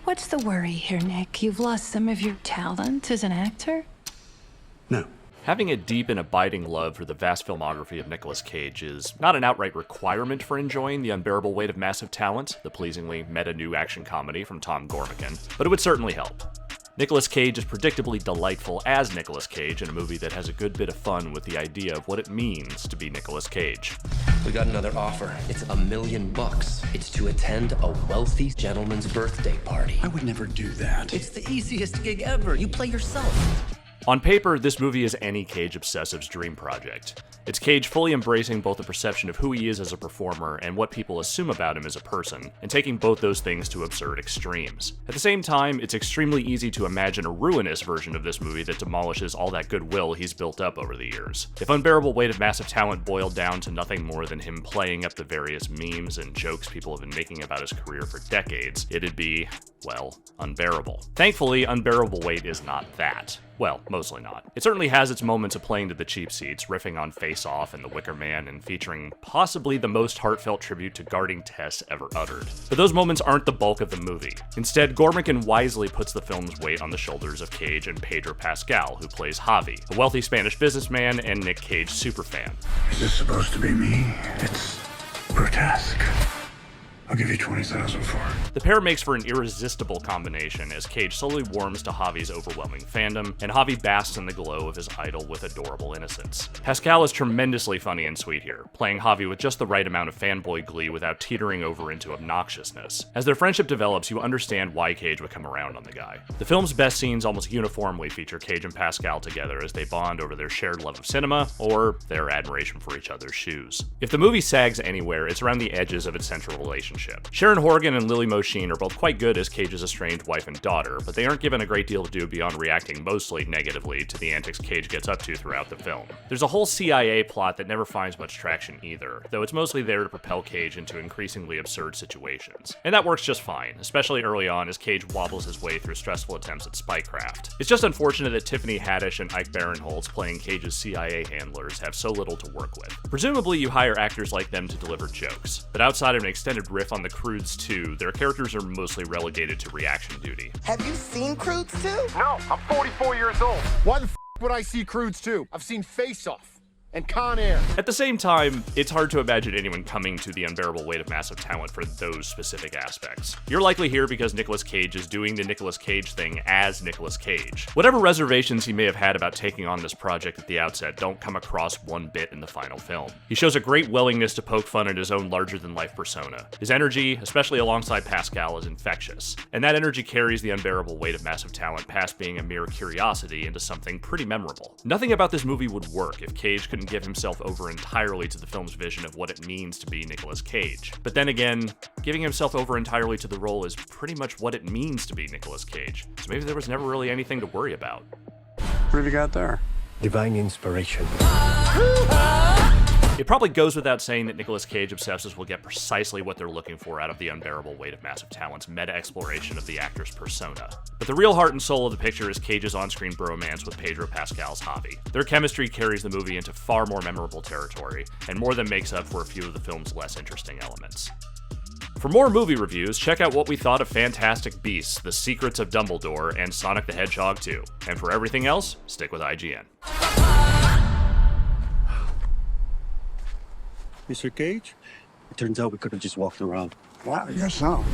What's the worry here, Nick? You've lost some of your talent as an actor? No. Having a deep and abiding love for the vast filmography of Nicolas Cage is not an outright requirement for enjoying The Unbearable Weight of Massive Talent, the pleasingly meta-new action comedy from Tom Gormican, but it would certainly help. Nicolas Cage is predictably delightful as Nicolas Cage in a movie that has a good bit of fun with the idea of what it means to be Nicolas Cage. We got another offer. It's $1 million. It's to attend a wealthy gentleman's birthday party. I would never do that. It's the easiest gig ever. You play yourself. On paper, this movie is any Cage obsessive's dream project. It's Cage fully embracing both the perception of who he is as a performer and what people assume about him as a person, and taking both those things to absurd extremes. At the same time, it's extremely easy to imagine a ruinous version of this movie that demolishes all that goodwill he's built up over the years. If Unbearable Weight of Massive Talent boiled down to nothing more than him playing up the various memes and jokes people have been making about his career for decades, it'd be, well, unbearable. Thankfully, Unbearable Weight is not that. Well, mostly not. It certainly has its moments of playing to the cheap seats, riffing on Face Off and The Wicker Man, and featuring possibly the most heartfelt tribute to guarding Tess ever uttered. But those moments aren't the bulk of the movie. Instead, Gormican wisely puts the film's weight on the shoulders of Cage and Pedro Pascal, who plays Javi, a wealthy Spanish businessman and Nick Cage superfan. Is this supposed to be me? It's grotesque. I'll give you 20,000 for it. The pair makes for an irresistible combination as Cage slowly warms to Javi's overwhelming fandom, and Javi basks in the glow of his idol with adorable innocence. Pascal is tremendously funny and sweet here, playing Javi with just the right amount of fanboy glee without teetering over into obnoxiousness. As their friendship develops, you understand why Cage would come around on the guy. The film's best scenes almost uniformly feature Cage and Pascal together as they bond over their shared love of cinema, or their admiration for each other's shoes. If the movie sags anywhere, it's around the edges of its central relationship. Sharon Horgan and Lily Mosheen are both quite good as Cage's estranged wife and daughter, but they aren't given a great deal to do beyond reacting mostly negatively to the antics Cage gets up to throughout the film. There's a whole CIA plot that never finds much traction either, though it's mostly there to propel Cage into increasingly absurd situations. And that works just fine, especially early on as Cage wobbles his way through stressful attempts at spycraft. It's just unfortunate that Tiffany Haddish and Ike Barinholtz playing Cage's CIA handlers have so little to work with. Presumably you hire actors like them to deliver jokes, but outside of an extended riff on the Croods 2, their characters are mostly relegated to reaction duty. Have you seen Croods 2? No, I'm 44 years old. Why the f would I see Croods 2? I've seen Face Off and Con Air. At the same time, it's hard to imagine anyone coming to The Unbearable Weight of Massive Talent for those specific aspects. You're likely here because Nicolas Cage is doing the Nicolas Cage thing as Nicolas Cage. Whatever reservations he may have had about taking on this project at the outset don't come across one bit in the final film. He shows a great willingness to poke fun at his own larger-than-life persona. His energy, especially alongside Pascal, is infectious, and that energy carries The Unbearable Weight of Massive Talent past being a mere curiosity into something pretty memorable. Nothing about this movie would work if Cage couldn't give himself over entirely to the film's vision of what it means to be Nicolas Cage. But then again, giving himself over entirely to the role is pretty much what it means to be Nicolas Cage, so maybe there was never really anything to worry about. What have you got there? Divine inspiration. It probably goes without saying that Nicolas Cage obsessives will get precisely what they're looking for out of The Unbearable Weight of Massive Talent's meta-exploration of the actor's persona. But the real heart and soul of the picture is Cage's on-screen bromance with Pedro Pascal's Javi. Their chemistry carries the movie into far more memorable territory, and more than makes up for a few of the film's less interesting elements. For more movie reviews, check out what we thought of Fantastic Beasts, The Secrets of Dumbledore, and Sonic the Hedgehog 2. And for everything else, stick with IGN. Mr. Cage? It turns out we could have just walked around. Well, I guess so.